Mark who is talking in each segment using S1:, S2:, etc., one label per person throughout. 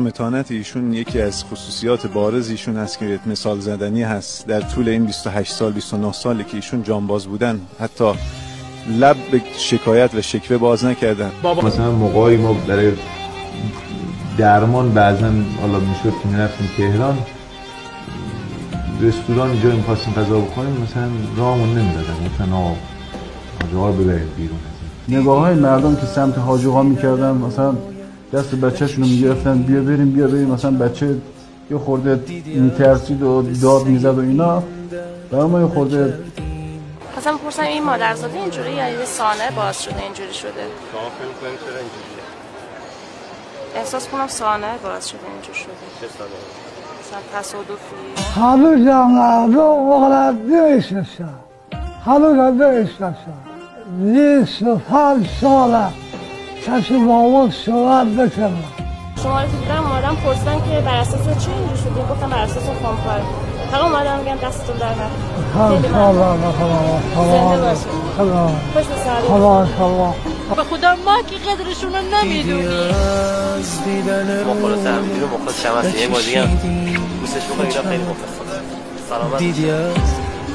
S1: متانت ایشون یکی از خصوصیات بارز ایشون هست که مثال زدنی هست. در طول این 28 سال 29 سالی که ایشون جانباز بودن حتی لب به شکایت و شکوه باز نکردن.
S2: مثلا موقعی ما برای درمان بعضا حالا میشد که میرفتیم تهران رستوران جایی می‌خواستیم غذا بخوریم مثلا راهمون نمیدادن، مثلا حاجی ها رو ببرید بیرون.
S3: نگاه‌های مردم که سمت حاجی ها می‌کردن، مثلا دست بچه‌شون رو می‌گرفتن بیا بریم، مثلا بچه یه خورده میترسید و داد میزد و اینا، برای ما یه خورده
S4: مثلا می‌پرسم این مادرزاده اینجوری یا یه سانه باز شده اینجوری شده؟
S5: شما فکر می‌کنید چرا اینجوریه؟
S4: احساس کنم سانه باز شده اینجوری شده.
S5: چه سانه؟
S4: مثلا تصادفی.
S6: هنوزم اغلب نمیشناسم، هنوزم نمیشناسم. 25 ساله کسی با اون صحبت نکردم.
S4: شما رو که دیدم اومدم پرسیدن که بر اساس چی اینجوری شده؟ گفتم بر اساس خونپای. فقط اومدم میگم دستتون در نکنه. خوش بسازید.
S7: به خدا ما که قدرشون رو نمیدونیم.
S5: مخلص همینجوری مخلص شمسیه یک بازی هم بوسش بکنید اینا خیلی مخلص. سلامت.
S8: دیدی از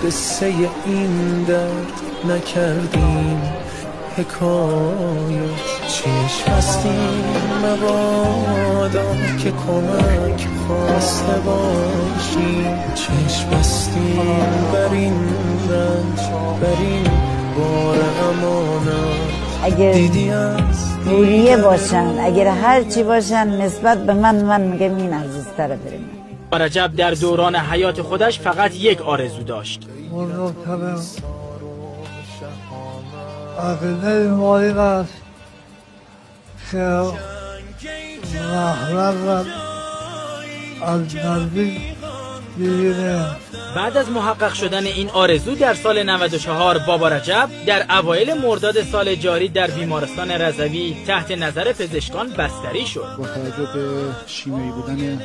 S8: قصه این درد نکردیم حکایت، چشم بستیم مبادا که کمک خواسته باشیم، چشم بستیم بر این رنج بر این بار امانت.
S9: اگر نوریه باشن، اگر هر چی باشن نسبت به من میگم این عزیزتره بریم.
S10: رجب در دوران حیات خودش فقط یک آرزو داشت.
S6: بزرگترین عقیده مالی است که محرم از نزدیک ببینه.
S10: بعد از محقق شدن این آرزو در سال 94 بابا رجب در اوایل مرداد سال جاری در بیمارستان رضوی تحت نظر پزشکان بستری شد.
S3: با توجه به شیمیایی بودن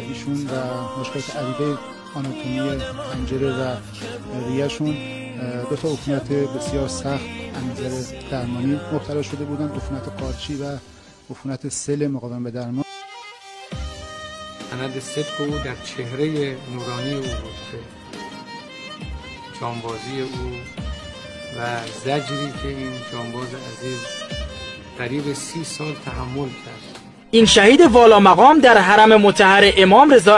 S3: ایشون و مشکلات عدیده آناتومی پنجره و ریه‌شون، دو تا عفونت بسیار سخت از نظر درمانی مبتلا شده بودند، عفونت قارچی و عفونت سل مقاوم به درمان.
S11: سند صدق او در چهره نورانی او بود که جانبازی او و زجری که این جانباز عزیز قریب 30 سال تحمل کرد.
S10: این شهید والا مقام در حرم مطهر امام رضا